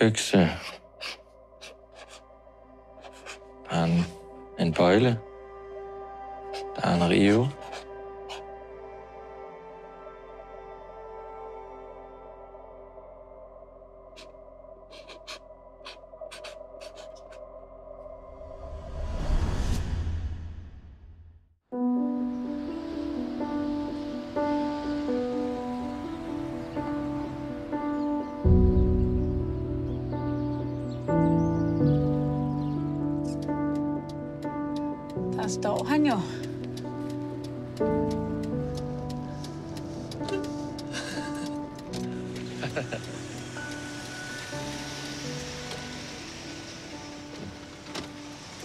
økse. Der er en bøjle. Der er en rive. Der står han jo.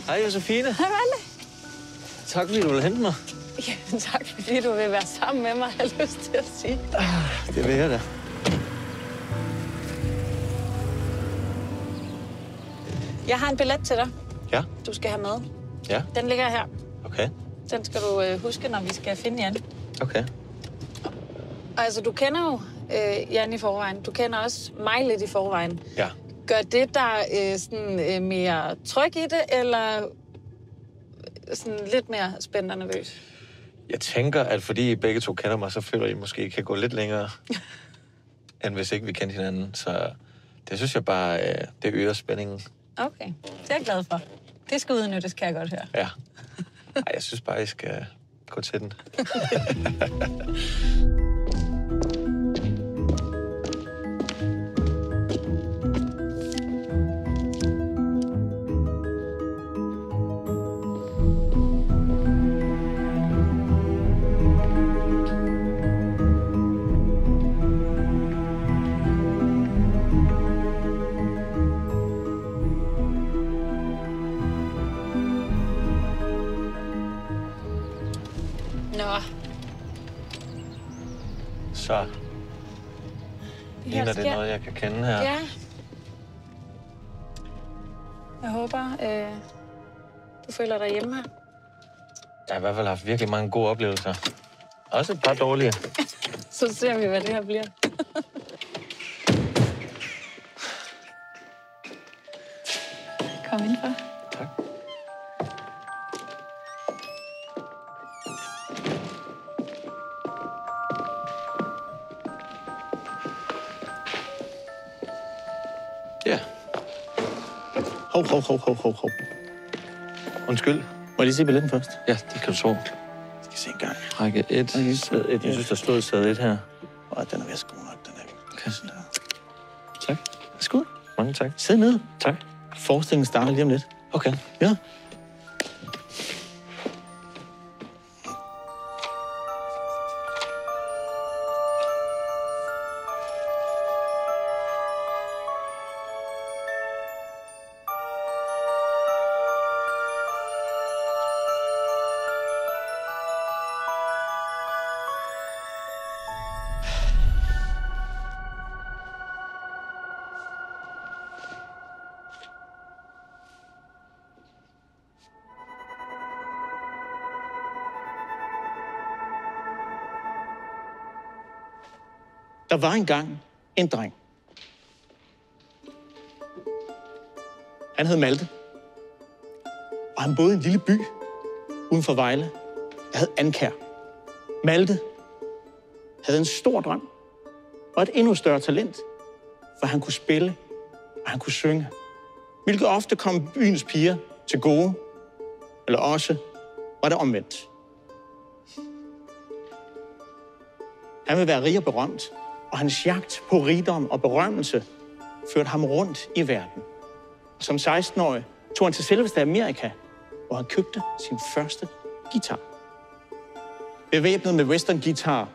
Hej, Josefine. Hej, Valle. Tak, fordi du vil hente mig. Ja, tak, fordi du vil være sammen med mig, har jeg lyst til at sige. Det vil jeg da. Jeg har en billet til dig. Ja? Du skal have med. Ja? Den ligger her. Okay. Den skal du huske, når vi skal finde Jan. Okay. Og altså, du kender jo Jan i forvejen. Du kender også mig lidt i forvejen. Ja. Gør det dig mere tryg i det, eller sådan lidt mere spændt og nervøs? Jeg tænker, at fordi I begge to kender mig, så føler I måske kan gå lidt længere, end hvis ikke vi kendte hinanden. Så det synes jeg bare, det øger spændingen. Okay, det er jeg glad for. Det skal udnyttes, kan jeg godt høre. Ja. Ej, jeg synes bare, I skal gå til den. Nå. Så. Ligner det noget, jeg kan kende her? Ja. Jeg håber, du føler dig hjemme her. Jeg har i hvert fald haft virkelig mange gode oplevelser. Også et par dårlige. Så ser vi, hvad det her bliver. Kom indenfor. Tak. Ja. Hov. Undskyld. Må jeg lige se billetten først? Ja, det kan du tro. Skal vi se en gang. Række 1, sæd 1. Jeg synes, der stod sæd 1 her. Den er vist god nok, den er. Okay. Sådan der. Tak. Værsgo. Mange tak. Sid ned. Tak. Forestillingen starter lige om lidt. Okay. Ja. Der var engang en dreng. Han hed Malte. Og han boede i en lille by uden for Vejle, der hed Ankær. Malte havde en stor drøm og et endnu større talent, for han kunne spille og han kunne synge, hvilket ofte kom byens piger til gode, eller også var det omvendt. Han ville være rig og berømt, og hans jagt på rigdom og berømmelse førte ham rundt i verden. Som 16-årig tog han til selveste Amerika, hvor han købte sin første guitar. Bevæbnet med western-guitar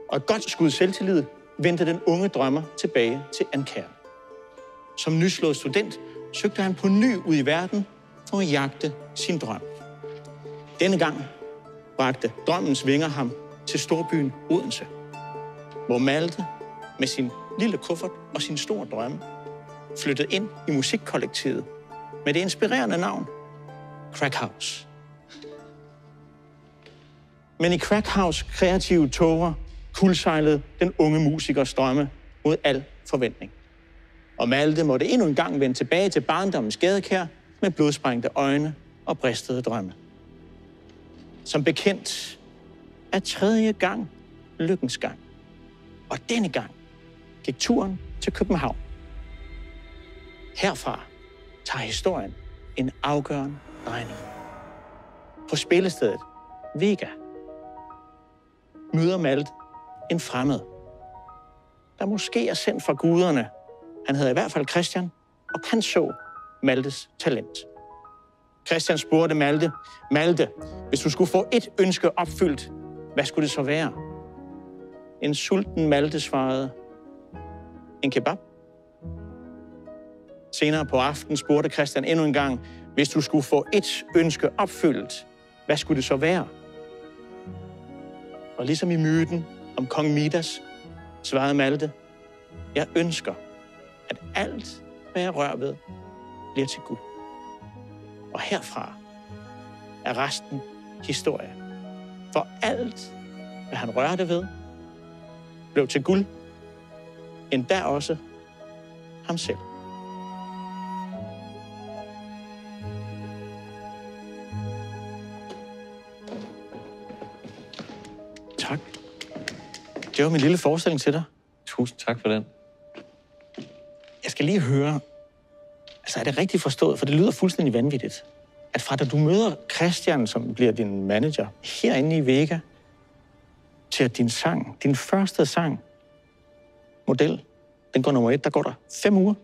og et godt skud selvtillid, vendte den unge drømmer tilbage til Ankær. Som nyslået student søgte han på ny ud i verden for at jagte sin drøm. Denne gang bragte drømmens vinger ham til storbyen Odense, hvor Malte med sin lille kuffert og sin store drømme flyttede ind i musikkollektivet med det inspirerende navn Crack House. Men i Crack House kreative tåger kuldsejlede den unge musikers drømme mod al forventning. Og Malte måtte endnu en gang vende tilbage til barndommens gadekær med blodsprængte øjne og bristede drømme. Som bekendt er tredje gang lykkens gang. Og denne gang gik turen til København. Herfra tager historien en afgørende drejning. På spillestedet Vega møder Malte en fremmed, der måske er sendt fra guderne. Han hedder i hvert fald Christian, og han så Maltes talent. Christian spurgte Malte, Malte, hvis du skulle få et ønske opfyldt, hvad skulle det så være? En sulten Malte svarede, en kebab. Senere på aftenen spurgte Christian endnu en gang, hvis du skulle få et ønske opfyldt, hvad skulle det så være? Og ligesom i myten om kong Midas, svarede Malte, jeg ønsker, at alt, hvad jeg rører ved, bliver til guld. Og herfra er resten historie. For alt, hvad han rørte ved, blev til guld. Endda også ham selv. Tak. Det var min lille forestilling til dig. Tusind tak for den. Jeg skal lige høre, altså er det rigtigt forstået, for det lyder fuldstændig vanvittigt, at fra da du møder Christian, som bliver din manager, herinde i Vega, til at din sang, din første sang, model, den går nummer 1, der går der 5 uger.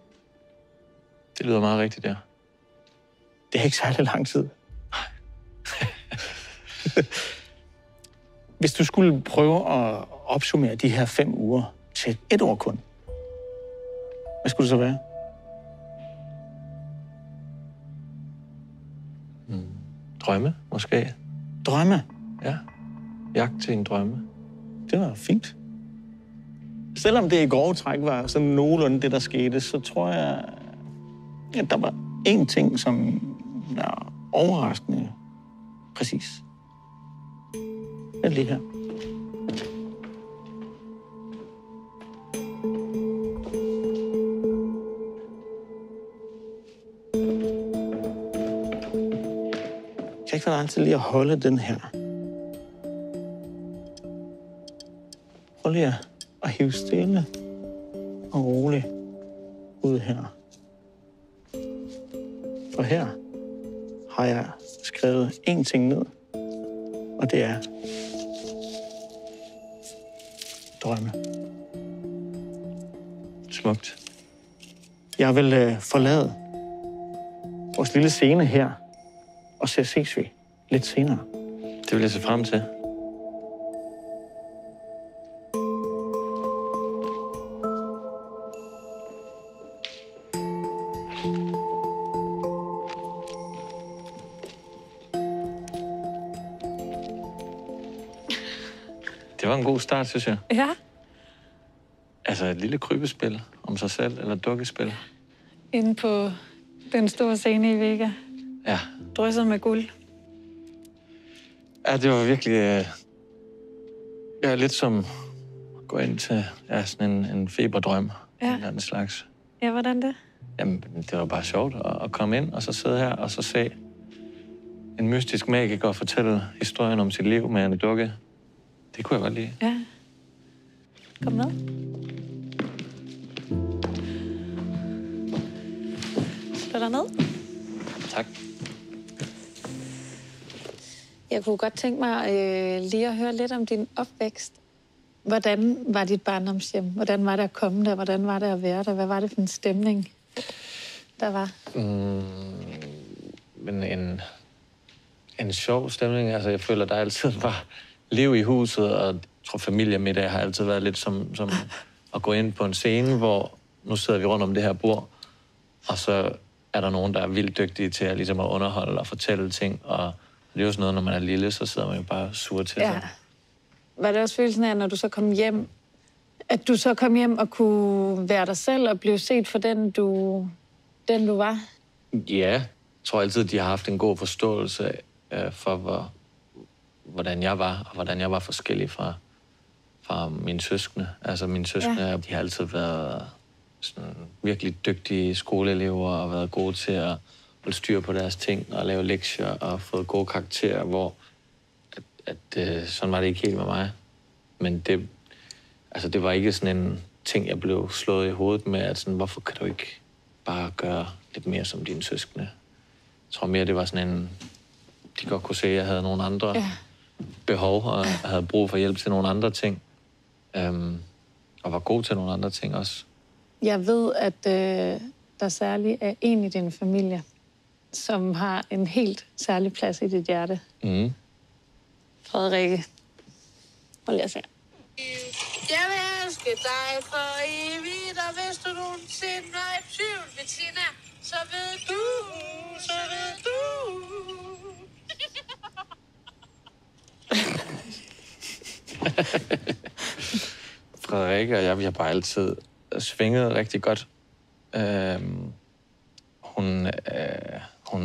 Det lyder meget rigtigt, ja. Det er ikke særlig lang tid. Hvis du skulle prøve at opsummere de her 5 uger til 1 år kun, hvad skulle det så være? Drømme, måske. Drømme? Ja. Jagt til en drømme. Det var fint. Selvom det i grove træk var sådan nogenlunde det, der skete, så tror jeg, at der var én ting, som var overraskende præcis. Den lige her. Kan ikke få dig til lige at holde den her. Prøv lige at hive stille og roligt ud her. For her har jeg skrevet én ting ned, og det er drømme. Smukt. Jeg vil forlade vores lille scene her, og så ses vi lidt senere. Det vil jeg se frem til. Det var en god start, synes jeg. Ja. Altså et lille krybespil om sig selv, eller dukkespil. Inde på den store scene i Vega. Ja. Drysset med guld. Ja, det var virkelig... Ja, lidt som at gå ind til sådan en feberdrøm. Ja. En eller anden slags. Ja, hvordan det? Jamen, det var bare sjovt at komme ind og så sidde her og så se en mystisk magiker fortælle historien om sit liv med en dukke. Det kunne jeg godt lide. Ja. Kom med. Slå dig ned. Tak. Jeg kunne godt tænke mig lige at høre lidt om din opvækst. Hvordan var dit barndomshjem? Hvordan var det at komme der? Hvordan var det at være der? Hvad var det for en stemning, der var? Men en sjov stemning. Altså, jeg føler, der altid var liv i huset, og jeg tror, familiemiddag har altid været lidt som at gå ind på en scene, hvor nu sidder vi rundt om det her bord, og så er der nogen, der er vildt dygtige til at, ligesom at underholde og fortælle ting, og det er jo sådan noget, når man er lille, så sidder man jo bare sur til sig. Var det også følelsen af, når du så kom hjem, at du så kom hjem og kunne være dig selv og blive set for den du var? Ja, jeg tror altid, de har haft en god forståelse for, hvordan jeg var, og hvordan jeg var forskellig fra mine søskende. Altså, mine søskende, de har altid været sådan virkelig dygtige skoleelever og været gode til at holde styr på deres ting og lave lektier og fået gode karakterer, hvor sådan var det ikke helt med mig. Men det var ikke sådan en ting, jeg blev slået i hovedet med, at sådan, hvorfor kan du ikke bare gøre lidt mere som dine søskende? Jeg tror mere, det var sådan en... De godt kunne se, at jeg havde nogle andre behov, og jeg havde brug for hjælp til nogle andre ting. Og var god til nogle andre ting også. Jeg ved, at der særligt er en i din familie, som har en helt særlig plads i dit hjerte. Mm. Frederikke. Hold lige at se. Jeg vil elske dig for evigt, og hvis du nogensinde er i tvivl, Bettina, så ved du. Frederikke og jeg, vi har bare altid svinget rigtig godt. Hun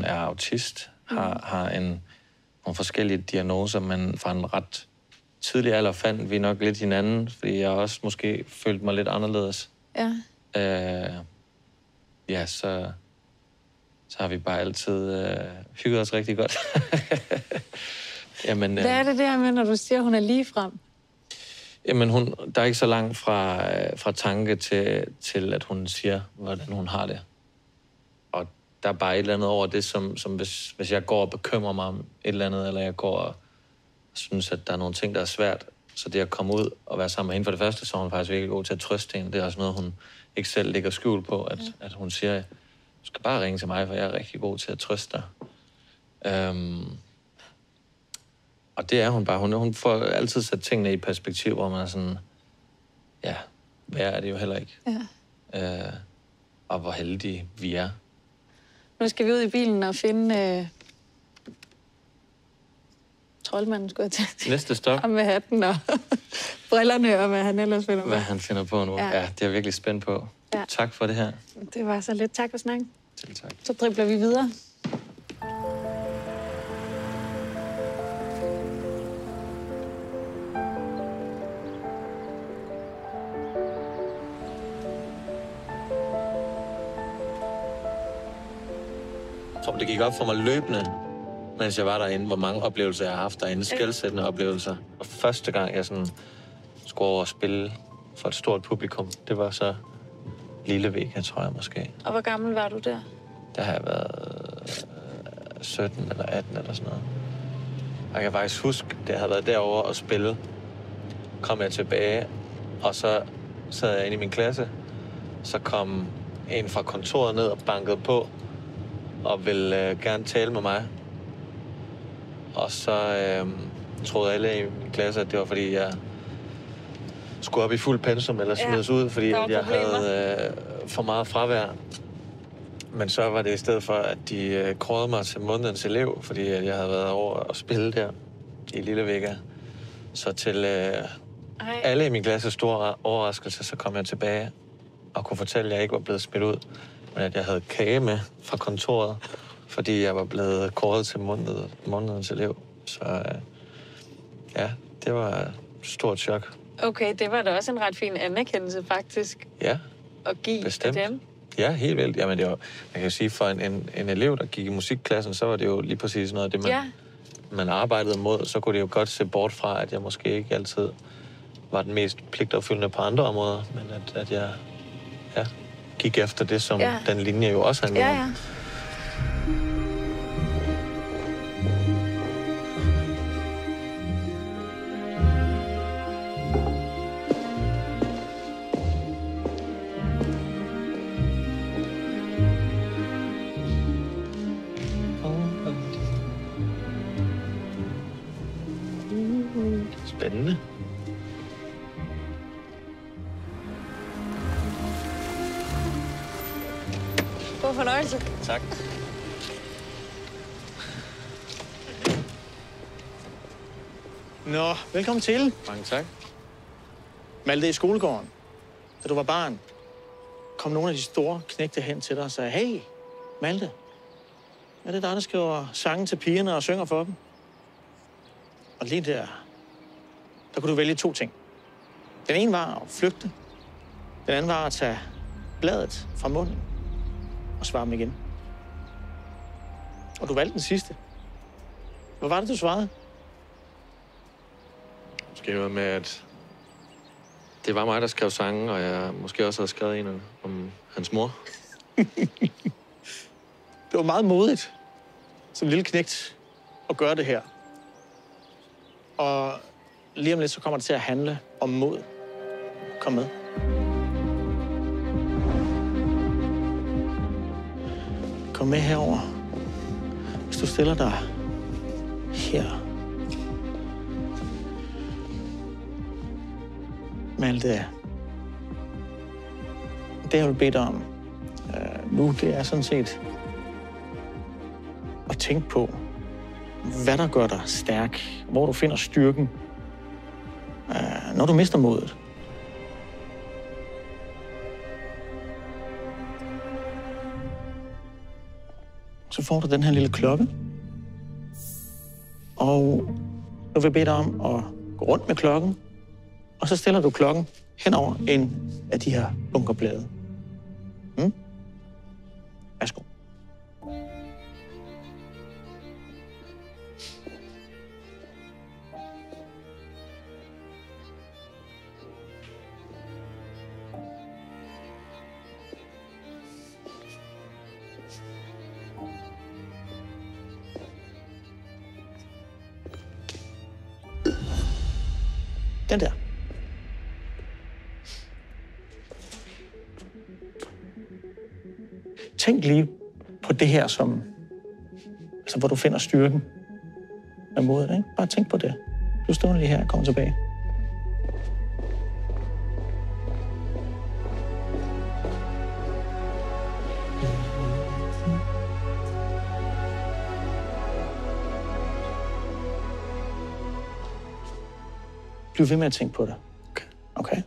er autist, har nogle forskellige diagnoser, men fra en ret tidlig alder fandt vi nok lidt hinanden, fordi jeg også måske følte mig lidt anderledes. Ja. Så har vi bare altid hygget os rigtig godt. Jamen, hvad er det der med, når du siger, hun er ligefrem? Jamen, der er ikke så langt fra tanke til, at hun siger, hvordan hun har det. Og der er bare et eller andet over det, som hvis jeg går og bekymrer mig om et eller andet, eller jeg går og synes, at der er nogle ting, der er svært, så det at komme ud og være sammen med hende for det første, så er hun faktisk virkelig god til at trøste hende. Det er også noget, hun ikke selv lægger skjul på, at hun siger, du skal bare ringe til mig, for jeg er rigtig god til at trøste dig. Og det er hun bare. Hun får altid sat tingene i perspektiv, hvor man er sådan, ja, værre er det jo heller ikke. Ja. Og hvor heldige vi er. Nu skal vi ud i bilen og finde troldmanden, skulle jeg til. Næste stop. Og med hatten og brillerne og hvad han ellers finder på. Hvad han finder på nu. Ja, det er jeg virkelig spændt på. Ja. Tak for det her. Det var så lidt. Tak for snakken. Selv tak. Så dribler vi videre. Det gik op for mig løbende, mens jeg var derinde, hvor mange oplevelser jeg har haft derinde. Skelsættende oplevelser. Og første gang, jeg sådan skulle over og spille for et stort publikum, det var så Lille Vega, tror jeg måske. Og hvor gammel var du der? Der har jeg været 17 eller 18 eller sådan noget. Og jeg kan faktisk huske, da jeg havde været derovre og spille, kom jeg tilbage, og så sad jeg inde i min klasse. Så kom en fra kontoret ned og bankede på, og ville gerne tale med mig. Og så troede alle i min klasse, at det var, fordi jeg skulle op i fuld pensum eller smides ud, fordi jeg havde for meget fravær. Men så var det i stedet for, at de kårede mig til månedens elev, fordi jeg havde været over og spille der i Lille Vega. Så til alle i min klasse store overraskelse, så kom jeg tilbage og kunne fortælle, at jeg ikke var blevet smidt ud, men at jeg havde kage med fra kontoret, fordi jeg var blevet kåret til månedens elev. Så ja, det var et stort chok. Okay, det var da også en ret fin anerkendelse, faktisk. Ja, at give bestemt. Til dem. Ja, helt vildt. Jamen, det var, man kan sige, for en elev, der gik i musikklassen, så var det jo lige præcis noget af det, man arbejdede mod. Så kunne det jo godt se bort fra, at jeg måske ikke altid var den mest pligtopfyldende på andre områder, men at jeg gik efter det, som den linje jo også handler om. Spændende. God fornøjelse. Tak. Nå, velkommen til. Mange tak. Malte, i skolegården, da du var barn, kom nogle af de store knægte hen til dig og sagde, hey, Malte, er det dig, der skriver sange til pigerne og synger for dem? Og lige der kunne du vælge 2 ting. Den ene var at flygte. Den anden var at tage bladet fra munden og svare dem igen. Og du valgte den sidste. Hvad var det, du svarede? Måske noget med, at det var mig, der skrev sange, og jeg måske også havde skrevet en om hans mor. Det var meget modigt, som lille knægt, at gøre det her. Og lige om lidt, så kommer det til at handle om mod. Kom med. Kom med herover. Hvis du stiller dig her. Malte, det jeg vil bede dig om nu, det er sådan set at tænke på, hvad der gør dig stærk, hvor du finder styrken, når du mister modet. Så får du den her lille klokke, og nu vil jeg bede dig om at gå rundt med klokken, og så stiller du klokken hen over en af de her bunkerblade. Værsgo. Den der. Tænk lige på det her som, altså hvor du finder styrken af modet, ikke? Bare tænk på det. Du står lige her og kommer tilbage. Bliv ved med at tænke på det. Okay?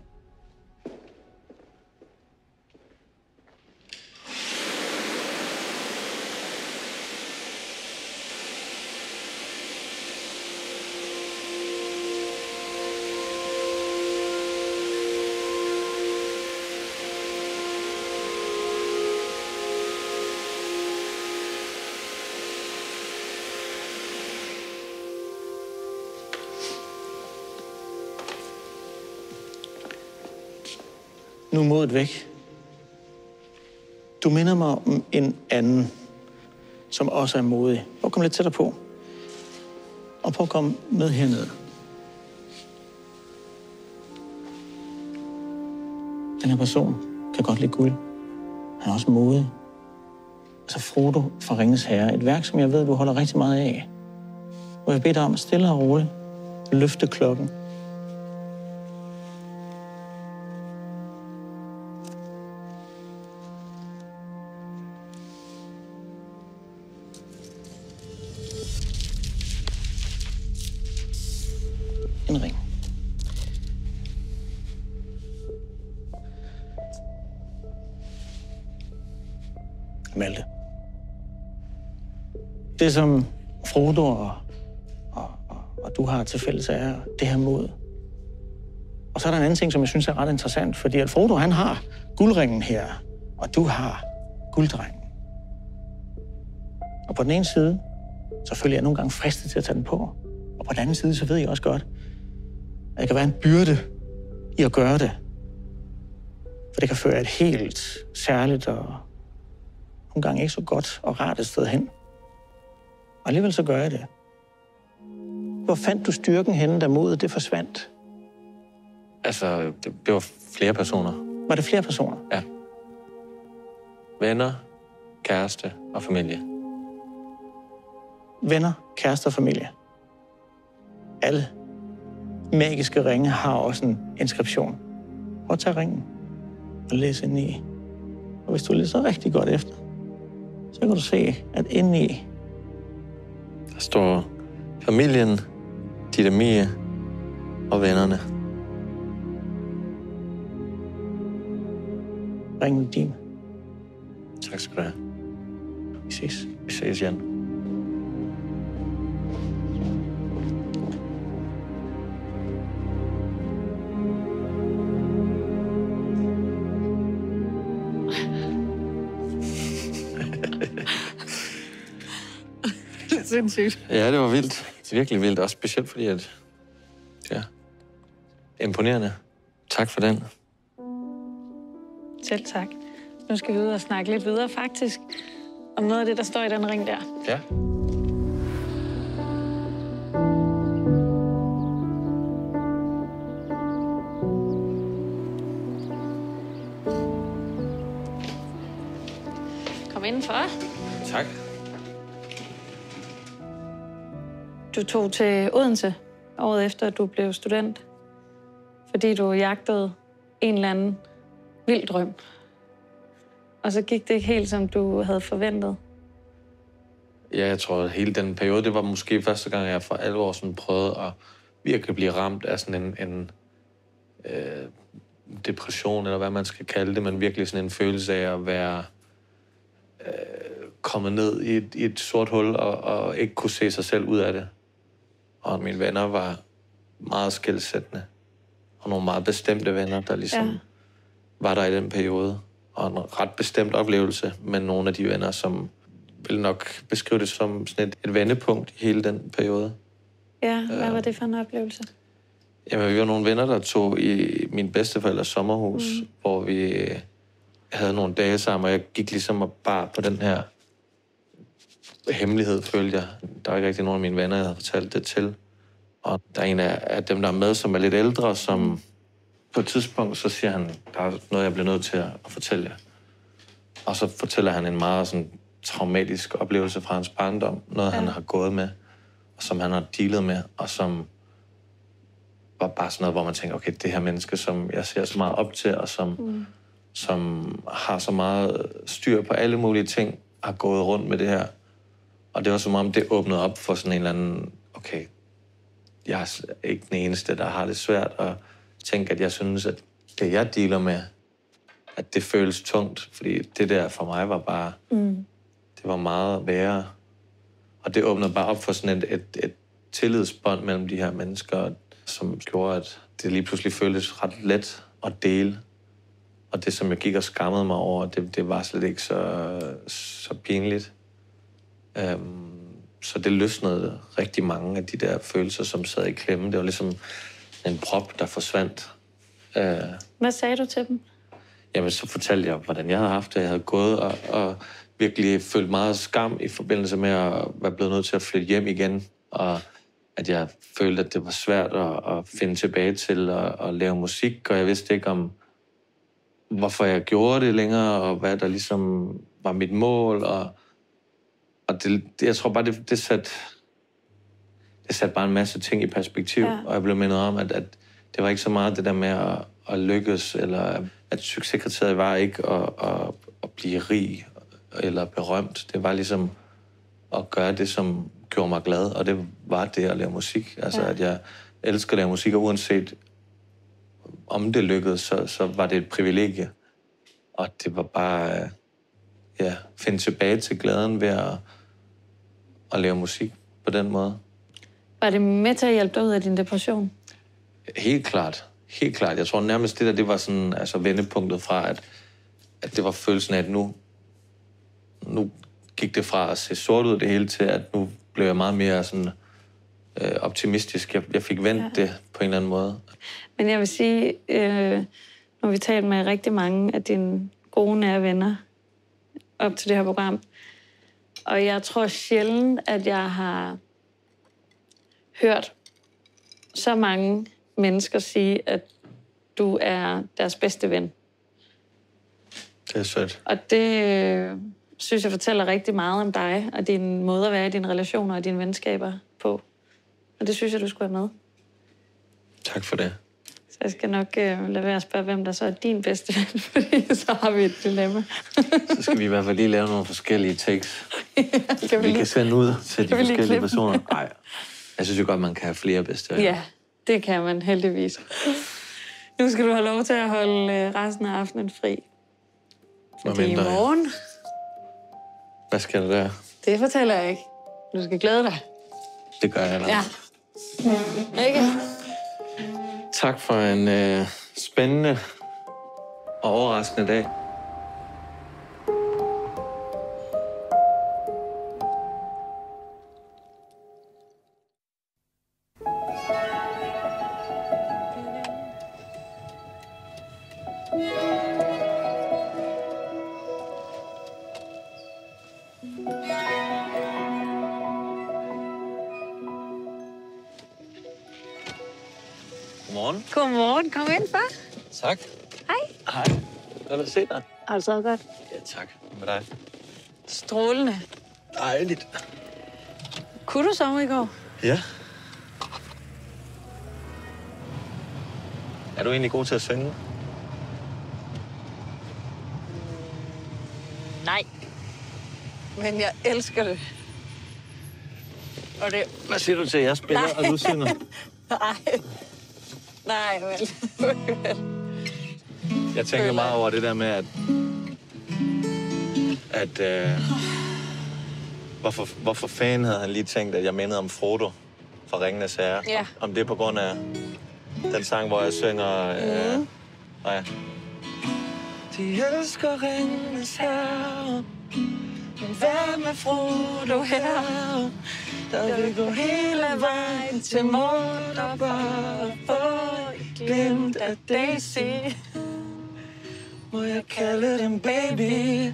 Nu er modet væk. Du minder mig om en anden, som også er modig. Prøv at komme lidt tættere på. Og prøv at komme med hernede. Den her person kan godt lide guld. Han er også modig. Altså Frodo fra Ringens Herre. Et værk, som jeg ved, du holder rigtig meget af. Og jeg beder dig om at stille og roligt løfte klokken. En ring. Malte. Det, som Frodo og du har til fælles, er det her mod. Og så er der en anden ting, som jeg synes er ret interessant, fordi at Frodo, han har guldringen her, og du har gulddrengen. Og på den ene side, så føler jeg nogle gange fristet til at tage den på. Og på den anden side, så ved jeg også godt, at det kan være en byrde i at gøre det. For det kan føre et helt særligt og nogle gange ikke så godt og rart et sted hen. Og alligevel så gør jeg det. Hvor fandt du styrken henne, da modet det forsvandt? Altså, det var flere personer. Var det flere personer? Ja. Venner, kæreste og familie. Venner, kæreste og familie. Alle magiske ringe har også en inskription. Prøv at tage ringen og læs ind i. Og hvis du læser rigtig godt efter, så kan du se, at indeni Der står familien, Ditte-Mie og vennerne. ringen er din. Tak skal du have. Vi ses. Vi ses, Jan. sindssygt. Ja, det var vildt. Virkelig vildt. Også specielt fordi, at... Ja. Imponerende. Tak for den. Selv tak. Nu skal vi ud og snakke lidt videre, faktisk, om noget af det, der står i den ring der. Ja. Kom indenfor. Tak. Du tog til Odense året efter, at du blev student, fordi du jagtede en eller anden vild drøm. Og så gik det ikke helt, som du havde forventet. Ja, jeg tror, at hele den periode, det var måske første gang, jeg for alvor sådan prøvede at virkelig blive ramt af sådan en depression, eller hvad man skal kalde det, men virkelig sådan en følelse af at være kommet ned i et sort hul og ikke kunne se sig selv ud af det. Og mine venner var meget skelsættende. Og nogle meget bestemte venner, der ligesom var der i den periode. Og en ret bestemt oplevelse med nogle af de venner, som vil nok beskrive det som sådan et vendepunkt i hele den periode. Ja, hvad var det for en oplevelse? Jamen, vi var nogle venner, der tog i min bedsteforældres sommerhus, hvor vi havde nogle dage sammen, og jeg gik ligesom og bar på den her hemmelighed, følte jeg. Der var ikke rigtig nogen af mine venner, jeg havde fortalt det til. Og der er en af dem, der er med, som er lidt ældre, som på et tidspunkt, så siger han, der er noget, jeg bliver nødt til at fortælle jer. Og så fortæller han en meget sådan traumatisk oplevelse fra hans barndom. Noget, han har gået med, og som han har dealet med, og som var bare sådan noget, hvor man tænker, okay, det her menneske, som jeg ser så meget op til, og som har så meget styr på alle mulige ting, har gået rundt med det her. Og det var som om, det åbnede op for sådan en eller anden, okay, jeg er ikke den eneste, der har det svært, og tænke, at jeg synes, at det, jeg dealer med, at det føles tungt, fordi det der for mig var bare, det var meget værre. Og det åbnede bare op for sådan et tillidsbånd mellem de her mennesker, som gjorde, at det lige pludselig føltes ret let at dele. Og det, som jeg gik og skammede mig over, det var slet ikke så pinligt. Så det løsnede rigtig mange af de der følelser, som sad i klemme. Det var ligesom en prop, der forsvandt. Hvad sagde du til dem? Jamen, så fortalte jeg, hvordan jeg havde haft det. Jeg havde gået og virkelig følt meget skam i forbindelse med at være blevet nødt til at flytte hjem igen. Og at jeg følte, at det var svært at finde tilbage til at lave musik. Og jeg vidste ikke om, hvorfor jeg gjorde det længere, og hvad der ligesom var mit mål. Og det, jeg tror bare, det satte bare en masse ting i perspektiv. Ja. Og jeg blev mindet om, at det var ikke så meget det der med at lykkes, eller at succeskriteriet var ikke at blive rig eller berømt. Det var ligesom at gøre det, som gjorde mig glad, og det var det at lave musik. Altså, at jeg elsker at lave musik, og uanset om det lykkedes, så var det et privilegie. Og det var bare, finde tilbage til glæden ved at lave musik på den måde. Var det med til at hjælpe dig ud af din depression? Helt klart. Helt klart. Jeg tror nærmest det var sådan, altså vendepunktet fra, at det var følelsen af, at nu gik det fra at se sort ud det hele til, at nu blev jeg meget mere sådan optimistisk. Jeg fik vendt det på en eller anden måde. Men jeg vil sige, nu har vi talt med rigtig mange af dine gode nære venner op til det her program, og jeg tror sjældent, at jeg har hørt så mange mennesker sige, at du er deres bedste ven. Det er sødt. Og det synes jeg fortæller rigtig meget om dig, og din måde at være i dine relationer og dine venskaber på. Og det synes jeg, du skulle have med. Tak for det. Så jeg skal nok lade være at spørge, hvem der så er din bedste ven, fordi så har vi et dilemma. Så skal vi i hvert fald lige lave nogle forskellige takes. Vi kan sende ud til de forskellige personer. Nej, jeg synes jo godt, man kan have flere bedste venner. Ja, det kan man heldigvis. Nu skal du have lov til at holde resten af aftenen fri. Fordi i morgen... Hvad skal der der? Det fortæller jeg ikke. Du skal glæde dig. Det gør jeg da. Ja. Ikke? Tak for en spændende og overraskende dag. Godmorgen. Godmorgen. Kom ind, far. Tak. Hej. Hej. Godt at se dig. Har du så godt? Ja, tak. Med dig. Strålende. Dejligt. Kunne du sove i går? Ja. Er du egentlig god til at synge? Nej. Men jeg elsker det. Og det... Hvad siger du til, at jeg spiller, og du synger? Nej, vel. Jeg tænker meget over det der med, hvorfor fanden havde han lige tænkt, at jeg mindede om Frodo fra Ringenes Herre? Ja. Om det er på grund af den sang, hvor jeg synger... Nej. De elsker Ringenes Herre, men hvad med Frodo her? Der vil gå hele vejen til Mordor, bare få et glimt af Daisy. Må jeg kalde dem baby?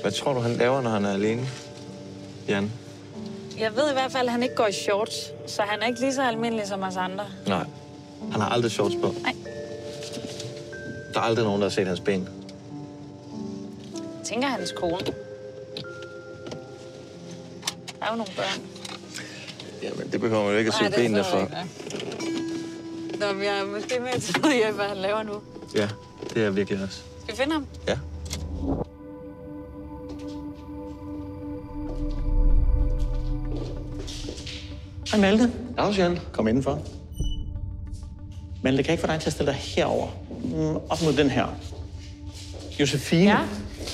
Hvad tror du, han laver, når han er alene, Jan? Jeg ved i hvert fald, at han ikke går i shorts, så han er ikke lige så almindelig som os andre. Nej. Han har aldrig shorts på. Nej. Der er aldrig nogen, der har set hans ben. Jeg tænker hans kone. Der er jo nogle børn. Jamen, det behøver man jo ikke at se benene for. Nå, men jeg er måske med til at hjælpe, hvad han laver nu. Ja, det er virkelig også. Skal vi finde ham? Ja. Hej Malte. Dags, Jan. Kom indenfor. Malte, kan jeg ikke få dig til at stille dig herover? Op mod den her. Josefine, Ja?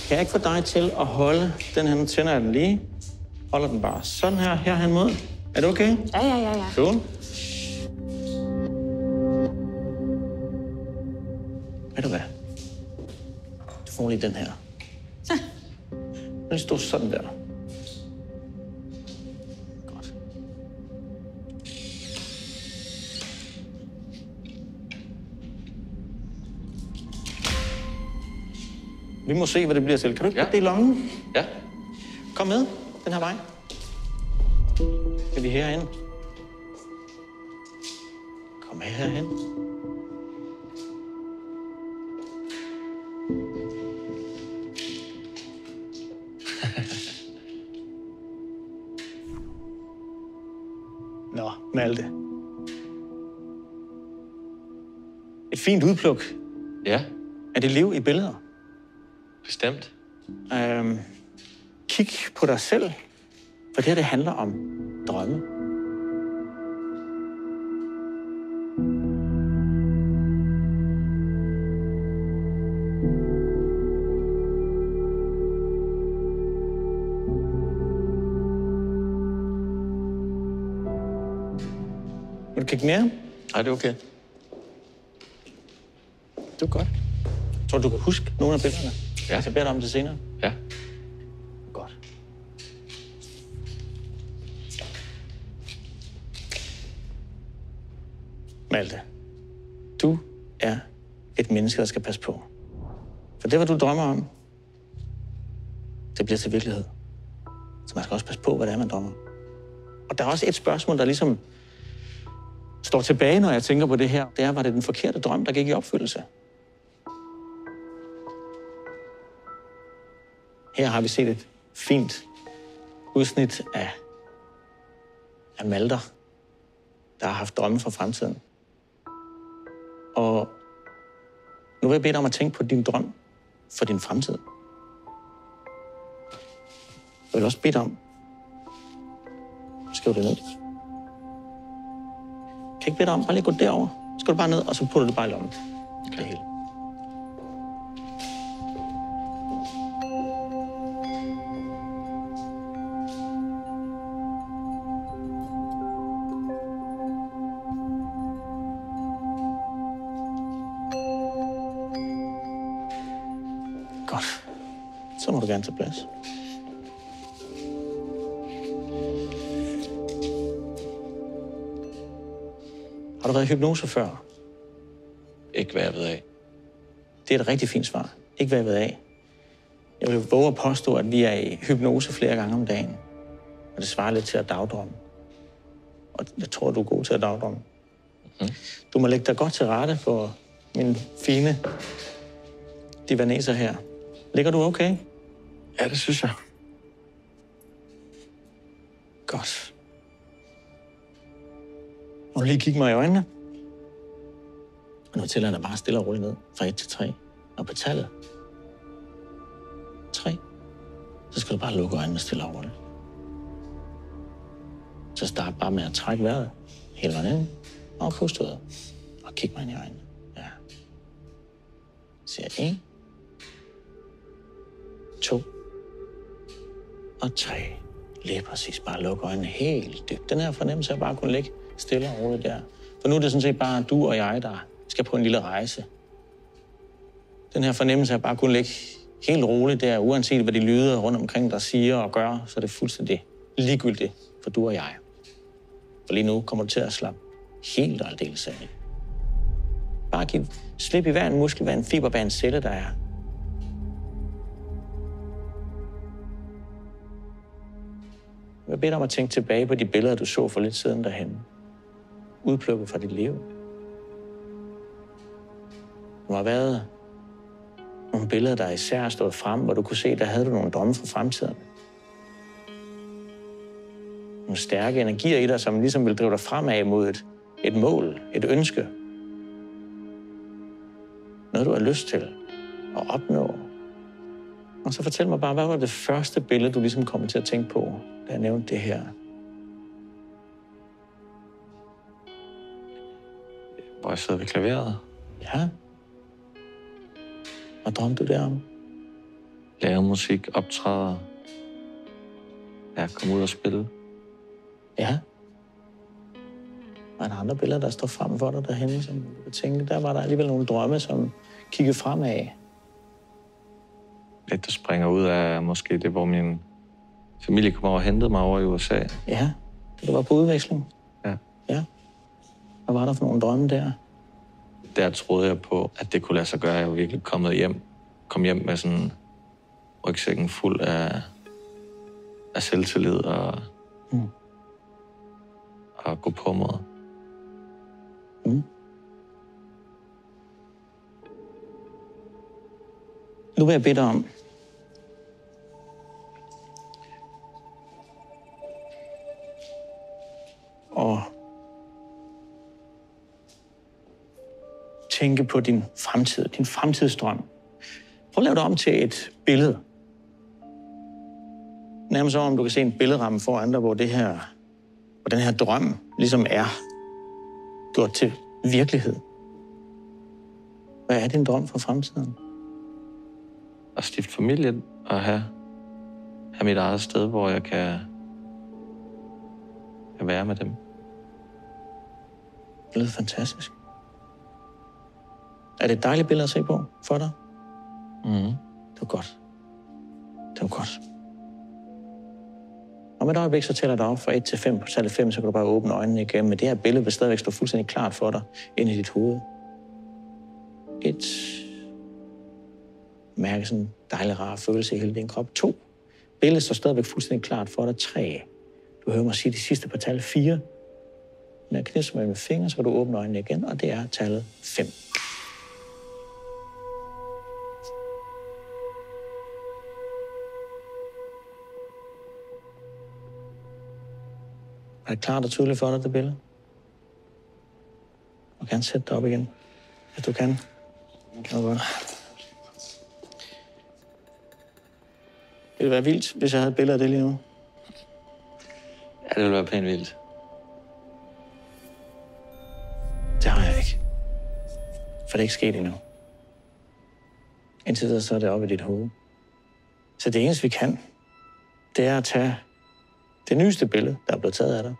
kan jeg ikke få dig til at holde den her? Nu tænder jeg den lige. Holder den bare sådan her, herhen mod. Er det okay? Ja. Cool. Ved du hvad? Du får lige den her. Den står sådan der. Godt. Vi må se, hvad det bliver til. Kan du ikke Ja. putte det i lommen? Ja. Kom med den her vej. Skal vi herhen? Kom med herhen. Nå, Malte. Et fint udpluk Ja, af det liv i billeder. bestemt. Kig på dig selv, for det her, det handler om drømme. Vil du kigge mere? Nej, det er okay. Det er godt. Tror du kan huske nogle af billederne? Ja. Jeg beder dig om det senere. Ja. Godt. Malte, du er et menneske, der skal passe på. For det, hvad du drømmer om, det bliver til virkelighed. Så man skal også passe på, hvad det er, man drømmer. Og der er også et spørgsmål, der ligesom står tilbage, når jeg tænker på det her. Det er, var det den forkerte drøm, der gik i opfyldelse? Her har vi set et fint udsnit af Malter, der har haft drømme for fremtiden. Og nu vil jeg bede dig om at tænke på din drøm for din fremtid. Jeg vil også bede dig om, skriv det ned. Kan jeg ikke bede dig om, bare lige gå derover. Så skal du bare ned, og så putter du det bare i lommen. Det hele. Så må du gerne tage plads. Har du været i hypnose før? Ikke hvad jeg ved af. Det er et rigtig fint svar. Ikke hvad jeg ved af. Jeg vil våge at påstå, at vi er i hypnose flere gange om dagen. Og det svarer lidt til at dagdrømme. Og jeg tror, du er god til at dagdrømme. Mm-hmm. Du må lægge dig godt til rette på min fine divaneser her. Ligger du okay? Ja, det synes jeg. Godt. Må du lige kigge mig i øjnene? Og nu tæller jeg dig bare stille og roligt ned fra 1 til 3. Og på tallet 3, så skal du bare lukke øjnene stille og roligt. Så start bare med at trække vejret hele vejen ind og puste ud. Og kig mig ind i øjnene. Ja. Siger 1, 2 og 3. Lige præcis. Bare lukke øjnene helt dybt. Den her fornemmelse er bare at kunne ligge stille og roligt der. For nu er det sådan set bare du og jeg, der skal på en lille rejse. Den her fornemmelse er bare at kunne ligge helt roligt der, uanset hvad de lyder rundt omkring, der siger og gør, så er det fuldstændig ligegyldigt for du og jeg. For lige nu kommer du til at slappe helt og aldeles af. Bare giv slip i hver en muskel, hver en fiber, hver en celle, der er. Jeg vil bede dig om at tænke tilbage på de billeder, du så for lidt siden derhenne. Udplukket fra dit liv. Der har været nogle billeder, der især er stået frem, hvor du kunne se, der havde du nogle drømme fra fremtiden. Nogle stærke energier i dig, som ligesom vil drive dig fremad mod et mål, et ønske. Noget, du har lyst til at opnå. Og så fortæl mig bare, hvad var det første billede, du ligesom kom til at tænke på, da jeg nævnte det her? Hvor jeg sidder ved klaveret. Ja. Hvad drømte du derom? Lave musik, optræder. Ja, komme ud og spille. Ja. Var der andre billeder, der står frem for dig derhenne, som du kan tænke, der var der alligevel nogle drømme, som kiggede fremad? Lidt, der springer ud af måske det, hvor min familie kom over og hentede mig over i USA. Ja, det var på udveksling. Ja. Ja. Hvad var der for nogle drømme der? Der troede jeg på, at det kunne lade sig gøre. Jeg var virkelig kom hjem med sådan rygsækken fuld af selvtillid og gå på måde. Mm. Nu vil jeg bede dig om at tænke på din fremtid, din fremtidsdrøm. Prøv at lave det om til et billede. Nærmest som om du kan se en billedramme foran dig, hvor den her drøm ligesom er gjort til virkelighed. Hvad er din drøm for fremtiden? At stifte familie og have mit eget sted, hvor jeg kan være med dem. Det lyder fantastisk. Er det et dejligt billede at se på for dig? Mhm. Det var godt. Det var godt. Om et øjeblik, så tæller jeg dig op fra 1 til 5. På tallet 5, så kan du bare åbne øjnene igen. Men det her billede vil stadigvæk stå fuldstændig klart for dig inde i dit hoved. 1. Mærke sådan en dejlig, rar følelse i hele din krop. 2. Billedet står stadigvæk fuldstændig klart for dig. 3. Du hører mig sige det sidste på tallet 4. Når jeg knipser med fingre, så kan du åbne øjnene igen, og det er tallet 5. Er det klart og tydeligt for dig, det billede? Du kan sætte dig op igen, hvis du kan. Det var godt. Det ville være vildt, hvis jeg havde et billede af det lige nu. Ja, det ville være pænt vildt. Det har jeg ikke. For det er ikke sket endnu. Indtil videre så er det oppe i dit hoved. Så det eneste, vi kan, det er at tage det nyeste billede, der er blevet taget af dig.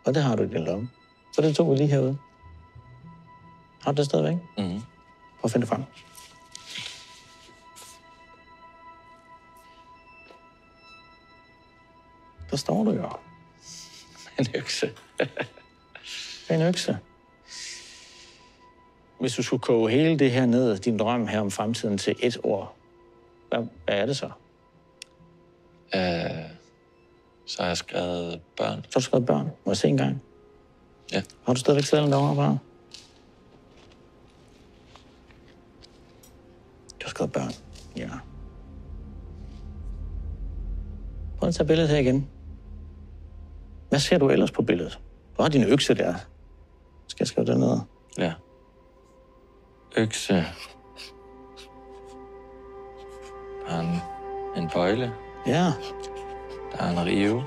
Og det har du i din lomme. Så det tog vi lige herude. Har du det stadigvæk? Mhm. Prøv at finde det frem. Der står du jo. En økse. En økse. Hvis du skulle koge hele det her ned, din drøm her om fremtiden, til et ord, hvad er det så? Så har jeg skrevet børn. Så har du skrevet børn. Må jeg se en gang? Ja. Har du stadigvæk selv derovre, bare? Du har skrevet børn. Ja. Prøv at tage billedet her igen. Hvad ser du ellers på billedet? Du har din økse der. Skal jeg skrive det ned? Ja. Økse. Der er en bøjle. Ja. Der er en rive.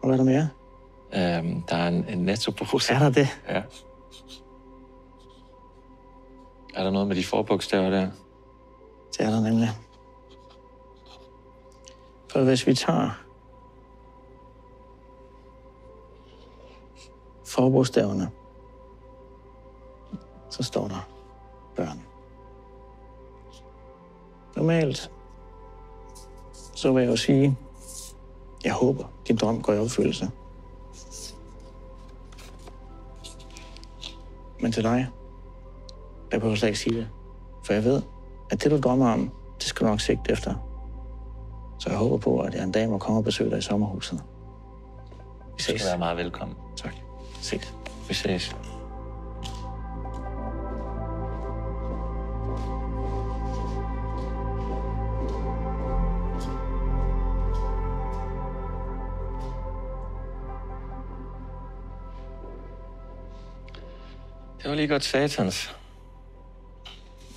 Og hvad er der mere? Der er en nettopose. Er der det? Ja. Er der noget med de forbogstaver der? Det er der nemlig. For hvis vi tager forbogstaverne, så står der børn. Normalt, så vil jeg jo sige, jeg håber, din drøm går i opfyldelse. Men til dig, der behøver jeg slet ikke sige det. For jeg ved, at det, du drømmer om, det skal du nok sigte efter. Så jeg håber på, at jeg en dag må komme og besøge dig i sommerhuset. Vi ses. Du skal være meget velkommen. Tak. Ses. Vi ses. Det var lige godt satans.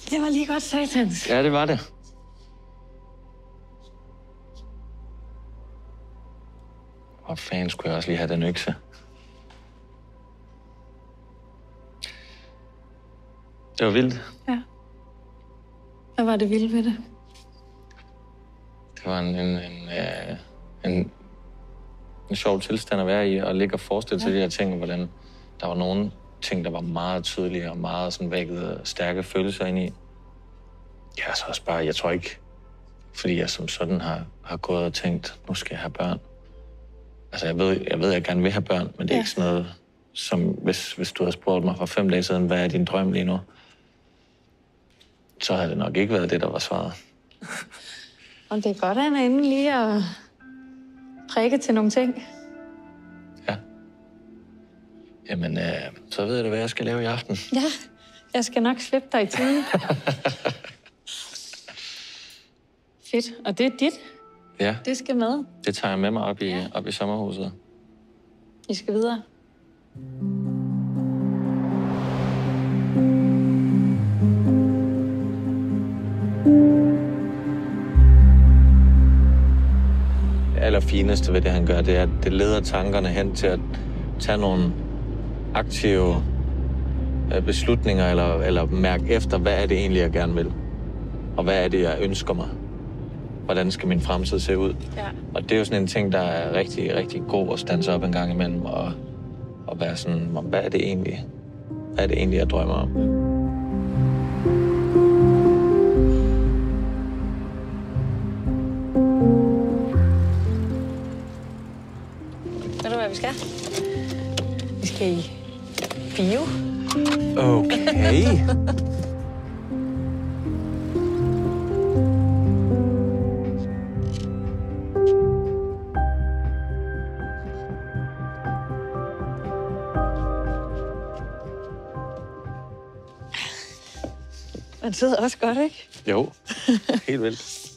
Det var lige godt satans. Ja, det var det. Hvor fanden skulle jeg også lige have den økse? Det var vildt. Ja. Hvad var det vildt ved det? Det var en sjov tilstand at være i, og ligge og forestille sig de her ting, hvordan der var nogle ting, der var meget tydelige og meget sådan vækkede stærke følelser ind i. Ja, så også bare, jeg tror ikke, fordi jeg som sådan har gået og tænkt, nu skal jeg have børn. Altså, jeg ved, jeg gerne vil have børn, men det er ikke sådan noget, som hvis du havde spurgt mig for 5 dage siden, hvad er din drøm lige nu? Så havde det nok ikke været det, der var svaret. Og det er godt, at han er inde lige at prikke til nogle ting. Ja. Jamen, så ved jeg da, hvad jeg skal lave i aften. Ja, jeg skal nok slippe dig i tiden. Fedt. Og det er dit. Ja, Det skal med. det tager jeg med mig op i sommerhuset. I skal videre. Det allerfineste ved det, han gør, det er, at det leder tankerne hen til at tage nogle aktive beslutninger, eller mærke efter, hvad er det egentlig, jeg gerne vil? Og hvad er det, jeg ønsker mig? Hvordan skal min fremtid se ud? Ja. Og det er jo sådan en ting, der er rigtig, rigtig god at standse op en gang imellem, og være sådan, hvad er det egentlig? Hvad er det egentlig, jeg drømmer om? Ved du, hvad vi skal? Vi skal i bio. Okay. Man sidder også godt, ikke? Jo, helt vildt.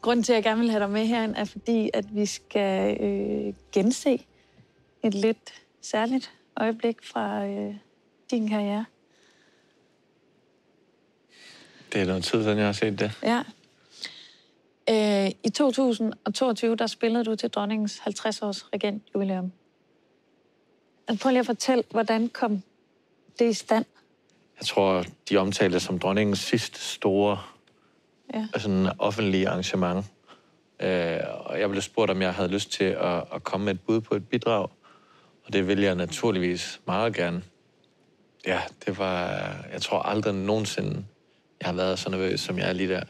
Grunden til, at jeg gerne vil have dig med herinde, er fordi, at vi skal gense et lidt særligt øjeblik fra din karriere. Det er noget tid siden, jeg har set det. Ja. I 2022, der spillede du til dronningens 50-års regentjubilæum. Prøv lige at fortælle, hvordan kom det i stand? Jeg tror, de omtalte det som dronningens sidste store sådan offentlige arrangement. Og jeg blev spurgt, om jeg havde lyst til at komme med et bud på et bidrag. Og det vil jeg naturligvis meget gerne. Ja, det var... Jeg tror aldrig nogensinde, jeg har været så nervøs, som jeg er lige der.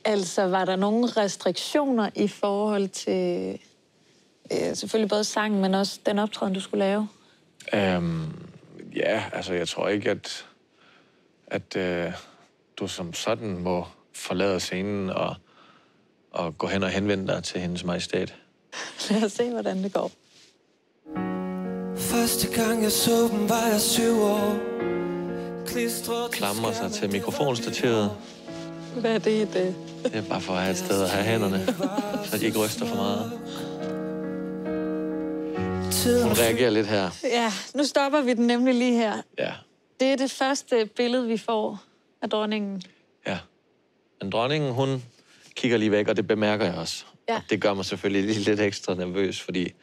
Altså, var der nogle restriktioner i forhold til selvfølgelig både sangen, men også den optræden, du skulle lave? Ja, altså jeg tror ikke, at du som sådan må forlade scenen og gå hen og henvende dig til hendes majestæt. Lad os se, hvordan det går. Første gang jeg så dem, var jeg 7 år. Klamrer sig til mikrofonstativet. Hvad er det? Det er bare for at have et sted at have hænderne, så de ikke ryster for meget. Hun reagerer lidt her. Ja, nu stopper vi den nemlig lige her. Ja. Det er det første billede, vi får af dronningen. Ja. Men dronningen, hun kigger lige væk, og det bemærker jeg også. Ja. Og det gør mig selvfølgelig lige lidt ekstra nervøs, fordi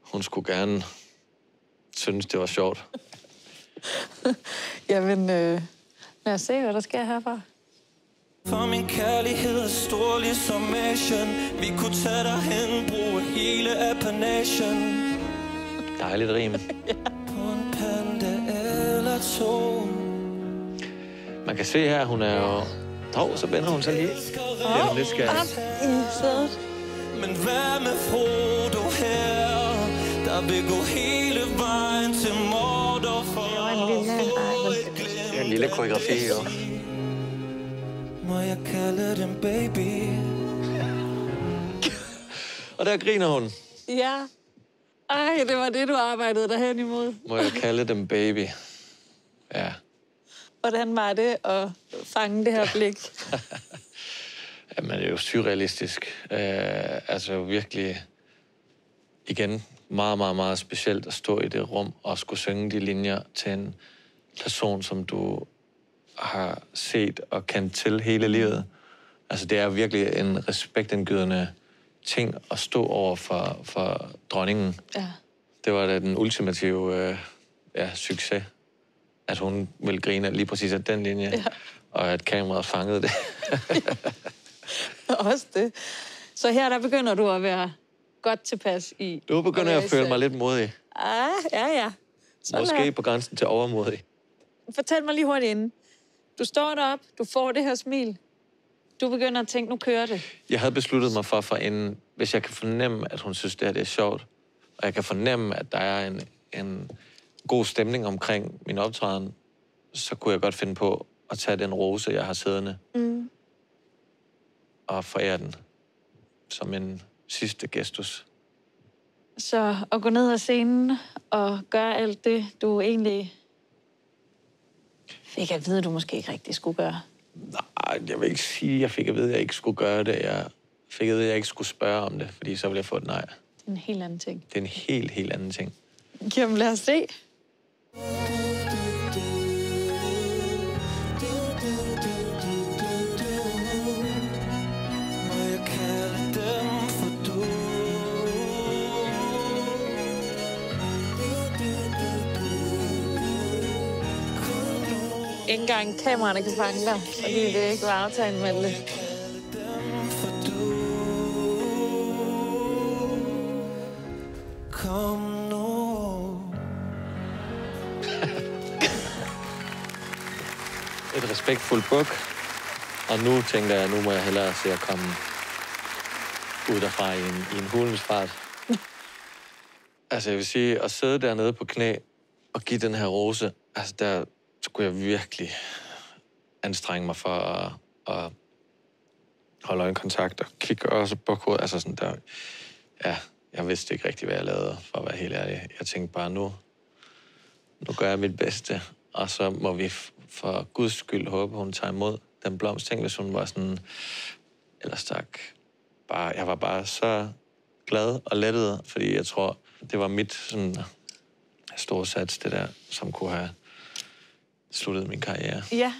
hun skulle gerne synes, det var sjovt. Jamen, lad os se, hvad der sker herfra. For min kærlighed er stor ligesom Asien. Vi kunne tage dig hen, bruge hele appanagen. Dejligt rim. På en panda eller to. Man kan se her, hun er jo... Dog, så vender hun sig lige. Det er hun lidt skært. Op i sædet. Men hvad med Frodo her, der vil gå hele vejen til Mordor for en lille... Det er en lille koreografi, jo. Må jeg kalde dem baby? Og der griner hun. Ja. Ej, det var det, du arbejdede derhen imod. Må jeg kalde dem baby? Ja. Hvordan var det at fange det her blik? Jamen, det er jo surrealistisk. Altså virkelig, igen, meget, meget, meget specielt at stå i det rum og skulle synge de linjer til en person, som du har set og kendt til hele livet. Altså, det er virkelig en respektindgydende ting at stå over for dronningen. Ja. Det var da den ultimative succes, at hun ville grine lige præcis af den linje, ja. Og at kameraet fangede det. Også det. Så her, der begynder du at være godt tilpas i... Nu begynder jeg at føle mig lidt modig. Ja. Måske på grænsen til overmodig. Fortæl mig lige hurtigt inden. Du står deroppe, du får det her smil. Du begynder at tænke, nu kører det. Jeg havde besluttet mig for inden, hvis jeg kan fornemme, at hun synes, det er sjovt, og jeg kan fornemme, at der er en god stemning omkring min optræden, så kunne jeg godt finde på at tage den rose, jeg har siddende, og forære den som en sidste gestus. Så at gå ned ad scenen og gøre alt det, du egentlig fik at vide, du måske ikke rigtig skulle gøre. Nej, jeg vil ikke sige, at jeg fik at vide, at jeg ikke skulle gøre det. Jeg fik at vide, at jeg ikke skulle spørge om det, fordi så ville jeg få et nej. Det er en helt anden ting. Det er en helt, helt anden ting. Jamen, lad os se. Ikke engang kameraerne kan fange dig, fordi det ikke var aftalen med det. Kom nu. Et respektfuldt buk. Og nu tænker jeg, nu må jeg hellere se at komme ud derfra i en hulens fart. Altså jeg vil sige, at sidde dernede på knæ og give den her rose, altså der skulle jeg virkelig anstrenge mig for at holde øjenkontakt og kigge også på hovedet. Altså sådan der, ja, jeg vidste ikke rigtig, hvad jeg lavede, for at være helt ærlig. Jeg tænkte bare, nu gør jeg mit bedste, og så må vi for Guds skyld håbe, hun tager imod den blomst. Tænk, hvis hun var sådan, ellers tak, jeg var bare så glad og lettet, fordi jeg tror, det var mit sådan store sats, det der, som kunne have sluttet min karriere. Ja.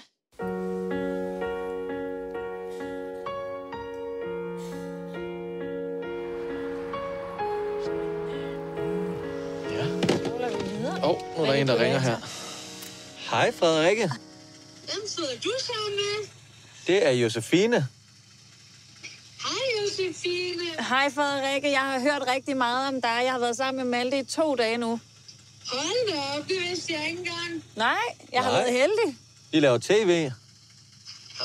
Nu er der en, der ringer her. Hej, Frederikke. Hvem sidder du sammen med? Det er Josefine. Hej, Josefine. Hej, Frederikke. Jeg har hørt rigtig meget om dig. Jeg har været sammen med Malte i 2 dage nu. Hold da op, det vidste jeg ikke engang. Nej, jeg har været heldig. I laver tv.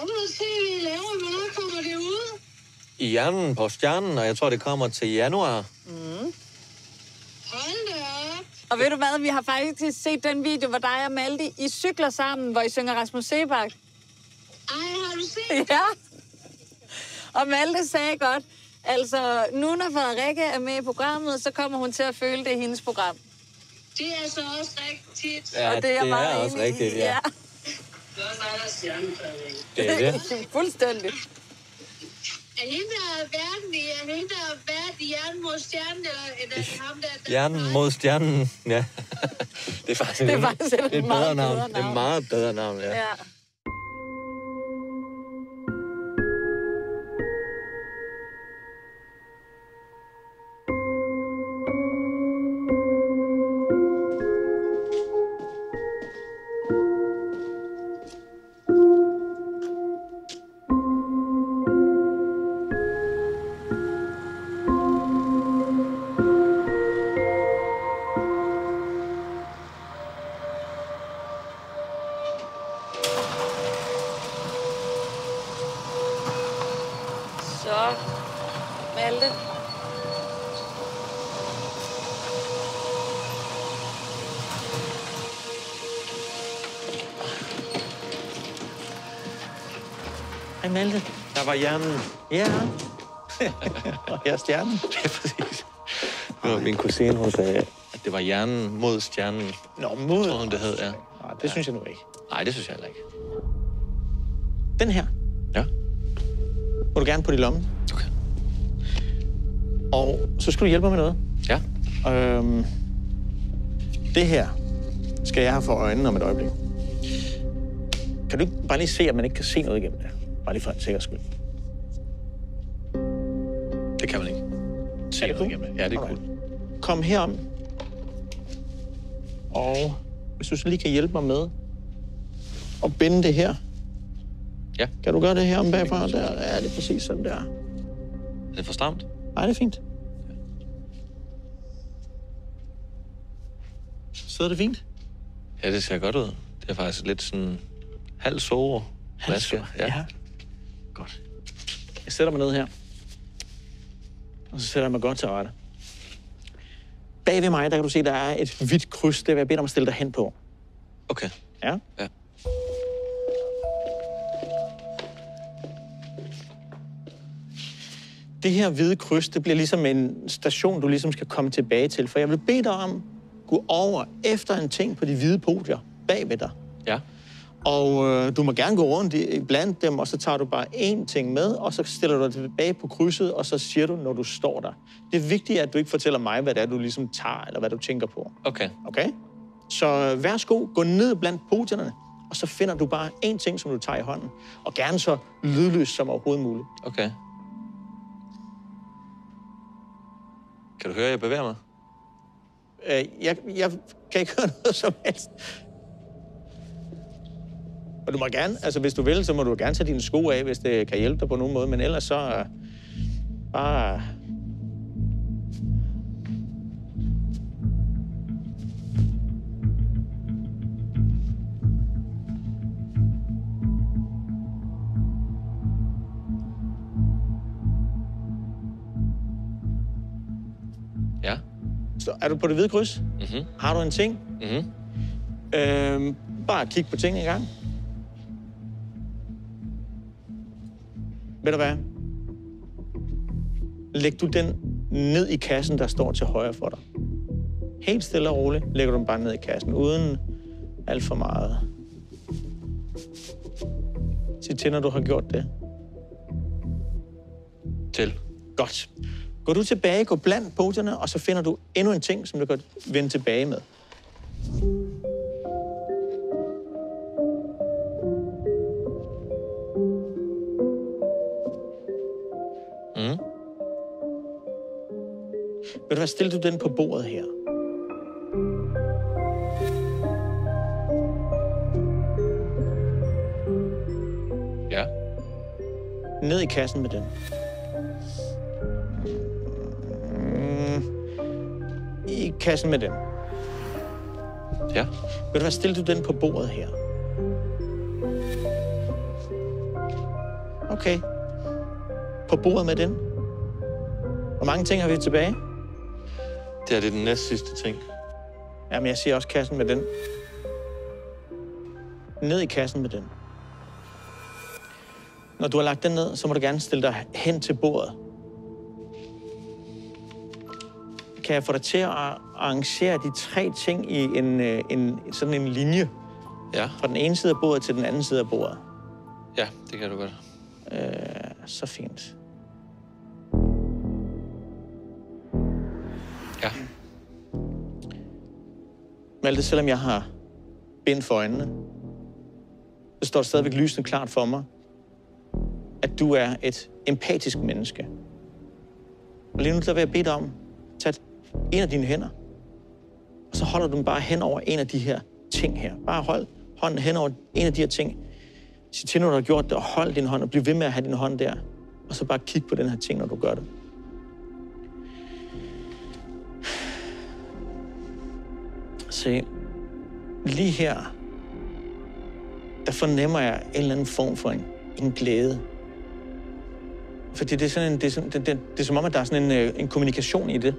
Om noget tv laver, hvornår kommer det ud? I hjernen på Stjernen, og jeg tror, det kommer til januar. Hold da op. Og ved du hvad, vi har faktisk set den video, hvor dig og Malte, I cykler sammen, hvor I synger Rasmus Seebach. Ej, har du set? Ja. Og Malte sagde godt, altså, nu når Frederikke er med i programmet, så kommer hun til at føle, det er hendes program. Det er så også rigtigt. Ja, og det er, jeg meget også enig i. rigtigt, ja. Det er også dig, der er stjernen, Frederik. Det er det. Fuldstændig. Er hende, der er vært i Hjernen mod Stjernen, eller er det ham, der... Hjernen mod Stjernen, ja. Det er faktisk et bedre meget navn. bedre Det er meget bedre navn, ja. Ja. Så, Malte. Hej, Malte. Der var hjernen. Ja. Og her er Stjernen. Det er præcis. Min kusine, hun sagde, at det var hjernen mod Stjernen. Nå, mod. Tror hun, det hed, ja. Nej, det synes jeg nu ikke. Nej, det synes jeg heller ikke. Den her Ja, må du gerne putte i lommen. okay. Og så skal du hjælpe mig med noget. Ja, Det her skal jeg have for øjnene om et øjeblik. Kan du ikke bare lige se, at man ikke kan se noget igennem det? Bare lige for en sikkerheds skyld. det kan man ikke. Se Er det noget cool? igennem det. Ja, det er cool. Kom herom. Og hvis du så lige kan hjælpe mig med at binde det her. Ja. Kan du gøre det her om bagfra? Der er det præcis sådan der. Er det for stramt? Nej, det er fint. Sidder det fint? Ja, det ser godt ud. Det er faktisk lidt sådan halv sove. Maske. Ja. Godt. Jeg sætter mig ned her. Og så sætter jeg mig godt til rette. Bag ved mig, der kan du se, der er et hvidt kryds. Det vil jeg bede dig om at stille dig hen på. Okay. Ja? Ja. Det her hvide kryds, det bliver ligesom en station, du ligesom skal komme tilbage til. For jeg vil bede dig om at gå over efter en ting på de hvide podier bag ved dig. Ja. Og du må gerne gå rundt blandt dem, og så tager du bare én ting med, og så stiller du dig tilbage på krydset, og så siger du, når du står der. Det er vigtigt, at du ikke fortæller mig, hvad det er, du ligesom tager, eller hvad du tænker på. Okay. Okay? Så værsgo, gå ned blandt podierne, og så finder du bare én ting, som du tager i hånden. Og gerne så lydløst som overhovedet muligt. Okay. Kan du høre, at jeg bevæger mig? Jeg kan ikke høre noget som helst. Og du må gerne, altså hvis du vil, så må du gerne tage dine sko af, hvis det kan hjælpe dig på nogen måde. Men ellers så bare... Ja. Så er du på det hvide kryds? Mhm. Har du en ting? Mhm. Bare kig på ting en gang. Ved du hvad? Læg du den ned i kassen, der står til højre for dig. Helt stille og roligt lægger du den bare ned i kassen, uden alt for meget. Sig til, når du har gjort det. Til. Godt. Går du tilbage, gå blandt podierne, og så finder du endnu en ting, som du kan vende tilbage med. Mhm. Ved du hvad, stiller du den på bordet her? Ja. Ned i kassen med den. I kassen med den. Ja. Ved du hvad, stil du den på bordet her. Okay. På bordet med den. Hvor mange ting har vi tilbage? Det er den næst sidste ting. Jamen, jeg siger også kassen med den. Ned i kassen med den. Når du har lagt den ned, så må du gerne stille dig hen til bordet. Kan jeg få dig til at arrangere de 3 ting i sådan en linje? Ja. Fra den ene side af bordet til den anden side af bordet. Ja, det kan du godt. Så fint. Ja. Malte, selvom jeg har bind for øjnene, så står det stadigvæk lysende klart for mig, at du er et empatisk menneske. Og lige nu der vil jeg bede dig om at tage en af dine hænder, og så holder du den bare hen over en af de her ting her. Bare hold hånden hen over en af de her ting. Sig til, når du har gjort det, og hold din hånd, og bliv ved med at have din hånd der. Og så bare kig på den her ting, når du gør det. Se, lige her, der fornemmer jeg en eller anden form for en glæde. Fordi det er som om, at der er sådan en kommunikation i det.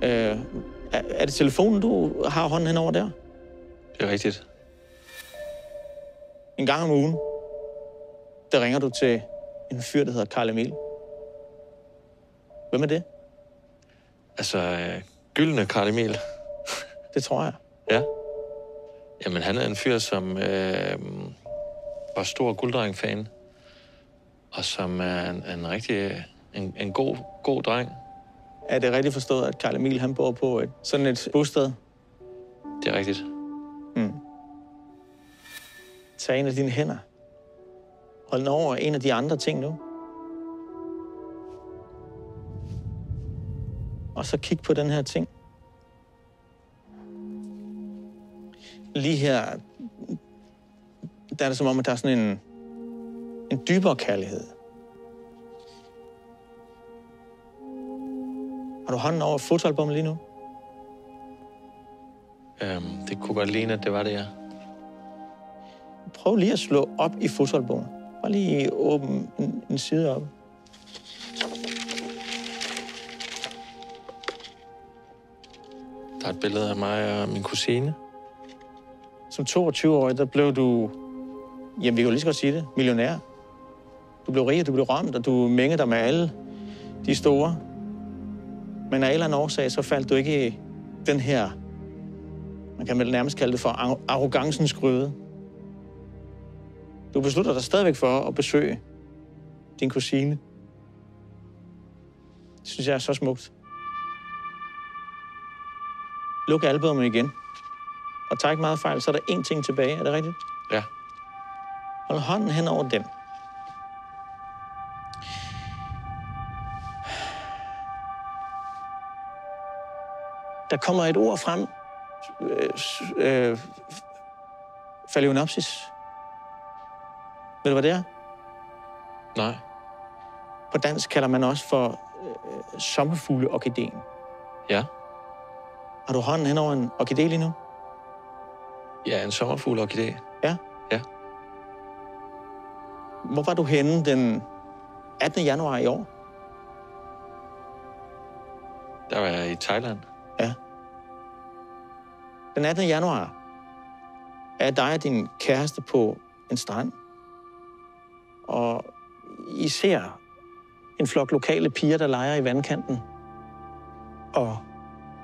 Er det telefonen, du har hånden hen over der? Det er rigtigt. En gang om ugen, der ringer du til en fyr, der hedder Carl Emil. Hvem er det? Altså, gyldne Carl Emil. Det tror jeg. Ja. Jamen, han er en fyr, som var stor Gulddreng-fan. Og som er en rigtig en god dreng. Er det rigtigt forstået, at Carl Emil han bor på sådan et bosted? Det er rigtigt. Tag en af dine hænder. Hold den over en af de andre ting nu. Og så kig på den her ting. Lige her, der er det som om, at der er sådan en dybere kærlighed. Har du hånden over fotoalbummet lige nu? Det kunne godt ligne, at det var det, ja. Prøv lige at slå op i fotoalbummet. Bare lige åbne en side op. Der er et billede af mig og min kusine. Som 22-årig, der blev du, jamen vi kan jo lige så godt sige det, millionær. Du blev rig, du blev ramt, og du mængede dig med alle de store. Men af en eller anden årsag, så faldt du ikke i den her, man kan vel nærmest kalde det for arrogancens gryde. Du beslutter dig stadigvæk for at besøge din kusine. Det synes jeg er så smukt. Luk albumet igen. Og tag ikke meget fejl, så er der én ting tilbage. Er det rigtigt? Ja. Hold hånden hen over den. Der kommer et ord frem. Phalaenopsis. Ved du, hvad det er? Nej. På dansk kalder man også for sommerfugleorkideen. Ja. Har du hånden hen over en orkidé lige nu? Ja, en sommerfugleorkidé. Ja? Ja. Hvor var du henne den 18. januar i år? Der var jeg i Thailand. Ja. Den 18. januar er dig og din kæreste på en strand. Og I ser en flok lokale piger, der leger i vandkanten. Og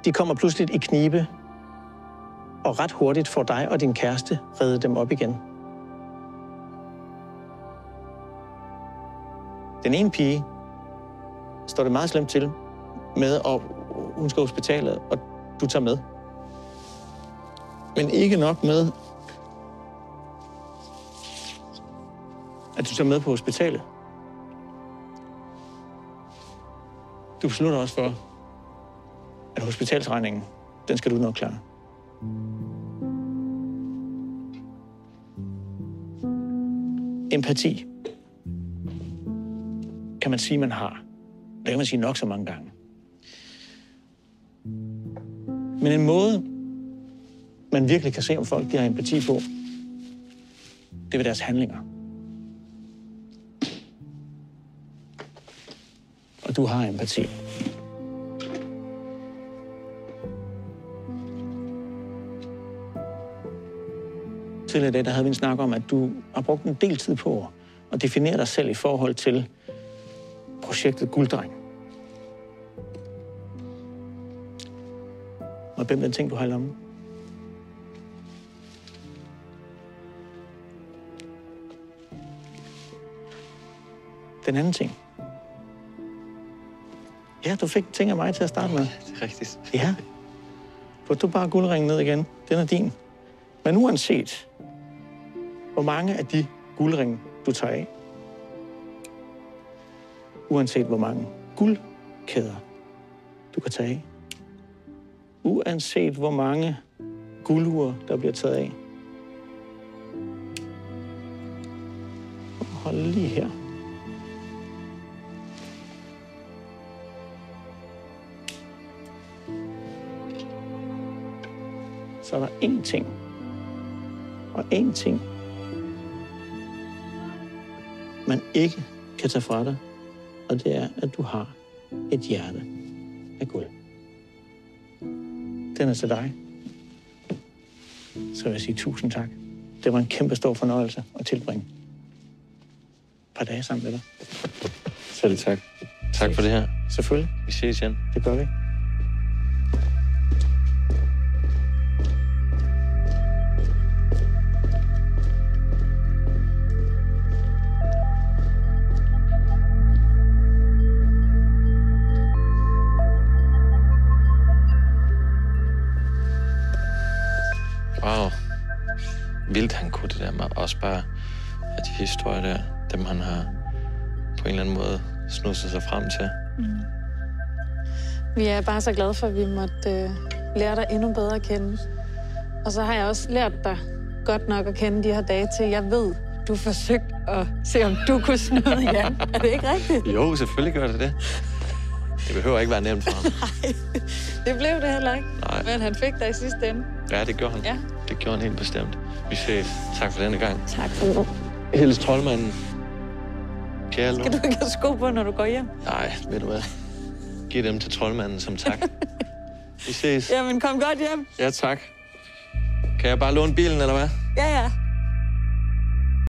de kommer pludselig i knibe, og ret hurtigt får dig og din kæreste reddet dem op igen. Den ene pige står det meget slemt til med, og hun skal på hospitalet, og du tager med. Men ikke nok med, at du tager med på hospitalet. Du beslutter også for, at hospitalsregningen, den skal du nok klare. Empati kan man sige, man har. Det kan man sige nok så mange gange. Men en måde, man virkelig kan se, om folk de har empati på, det er ved deres handlinger. Og du har empati. Tidligere i dag, der havde vi en snak om, at du har brugt en del tid på at definere dig selv i forhold til projektet Gulddreng. Og hvem den ting, du har i lommen? Den anden ting. Ja, du fik ting af mig til at starte med. Det er rigtigt. Ja. For du bare guldringen ned igen. Den er din. Men uanset, hvor mange af de guldringe, du tager af, uanset hvor mange guldkæder, du kan tage af, uanset hvor mange guldure, der bliver taget af, hold lige her. Så er der én ting, og én ting, man ikke kan tage fra dig, og det er, at du har et hjerte af guld. Den er til dig. Så vil jeg sige 1000 tak. Det var en kæmpe stor fornøjelse at tilbringe et par dage sammen med dig. Selv tak. Tak for det her. Selvfølgelig. Vi ses igen. Det gør vi. Wow. Vildt han kunne det der med også bare, at de historier der, dem han har på en eller anden måde snusset sig frem til. Vi er bare så glade for, at vi måtte lære dig endnu bedre at kende. Og så har jeg også lært dig godt nok at kende de her dage til, jeg ved, du forsøgte at se, om du kunne snyde igen. Er det ikke rigtigt? Jo, selvfølgelig gør det det. Det behøver ikke være nemt for ham. Nej, det blev det heller ikke. Nej. Men han fik dig i sidste ende. Ja, det gjorde han. Ja. Det gjorde han helt bestemt. Vi ses. Tak for denne gang. Tak for nu. Hils troldmanden. Kære Skal du ikke have sko på, når du går hjem? Nej, ved du hvad? Giv dem til troldmanden som tak. Vi ses. Jamen, kom godt hjem. Ja, tak. Kan jeg bare låne bilen, eller hvad? Ja, ja.